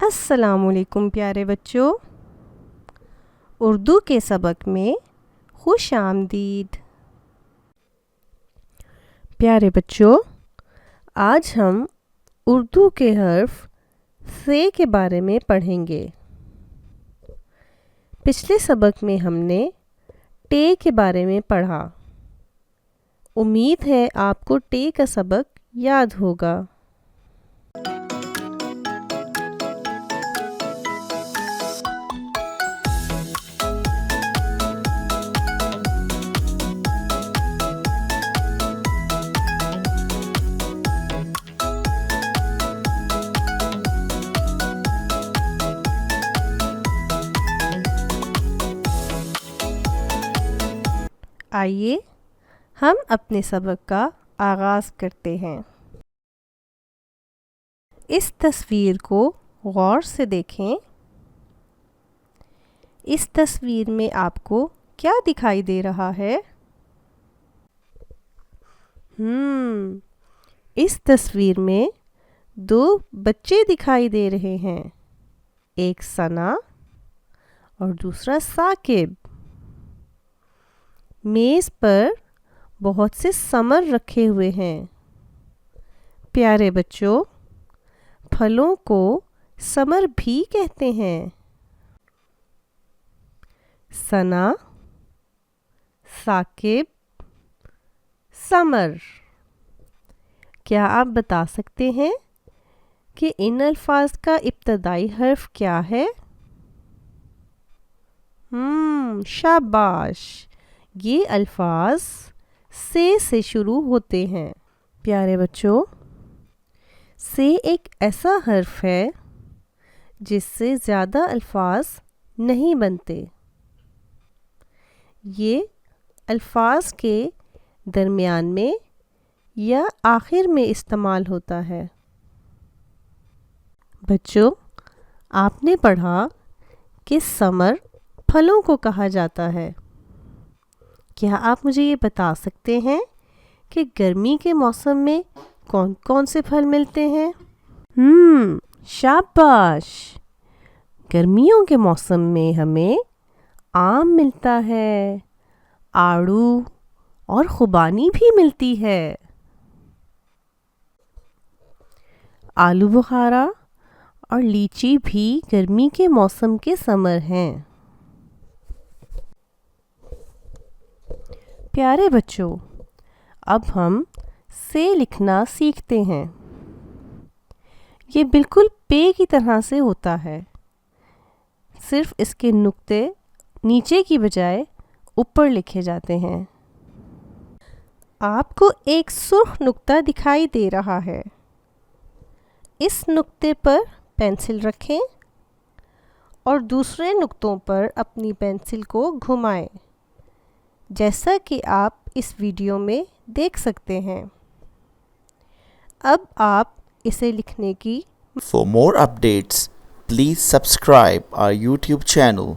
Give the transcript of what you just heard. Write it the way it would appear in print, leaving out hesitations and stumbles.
السلام علیکم پیارے بچوں، اردو کے سبق میں خوش آمدید۔ پیارے بچوں، آج ہم اردو کے حرف سے کے بارے میں پڑھیں گے۔ پچھلے سبق میں ہم نے ٹے کے بارے میں پڑھا۔ امید ہے آپ کو ٹے کا سبق یاد ہوگا۔ آئیے ہم اپنے سبق کا آغاز کرتے ہیں۔ اس تصویر کو غور سے دیکھیں۔ اس تصویر میں آپ کو کیا دکھائی دے رہا ہے؟ اس تصویر میں دو بچے دکھائی دے رہے ہیں، ایک ثنا اور دوسرا ثاقب۔ میز پر بہت سے ثمر رکھے ہوئے ہیں۔ پیارے بچوں، پھلوں کو ثمر بھی کہتے ہیں۔ ثنا، ثاقب، ثمر۔ کیا آپ بتا سکتے ہیں کہ ان الفاظ کا ابتدائی حرف کیا ہے؟ شاباش! یہ الفاظ سے شروع ہوتے ہیں۔ پیارے بچوں، سے ایک ایسا حرف ہے جس سے زیادہ الفاظ نہیں بنتے۔ یہ الفاظ کے درمیان میں یا آخر میں استعمال ہوتا ہے۔ بچوں، آپ نے پڑھا کہ ثمر پھلوں کو کہا جاتا ہے۔ کیا آپ مجھے یہ بتا سکتے ہیں کہ گرمی کے موسم میں کون کون سے پھل ملتے ہیں؟ شاباش! گرمیوں کے موسم میں ہمیں آم ملتا ہے، آڑو اور خوبانی بھی ملتی ہے۔ آلو بخارا اور لیچی بھی گرمی کے موسم کے ثمر ہیں۔ پیارے بچوں، اب ہم سے لکھنا سیکھتے ہیں۔ یہ بالکل پے کی طرح سے ہوتا ہے، صرف اس کے نقطے نیچے کی بجائے اوپر لکھے جاتے ہیں۔ آپ کو ایک سرخ نقطہ دکھائی دے رہا ہے۔ اس نقطے پر پینسل رکھیں اور دوسرے نقطوں پر اپنی پینسل کو گھمائیں، جیسا کہ آپ اس ویڈیو میں دیکھ سکتے ہیں۔ اب آپ اسے لکھنے کی For more updates, please subscribe our YouTube channel.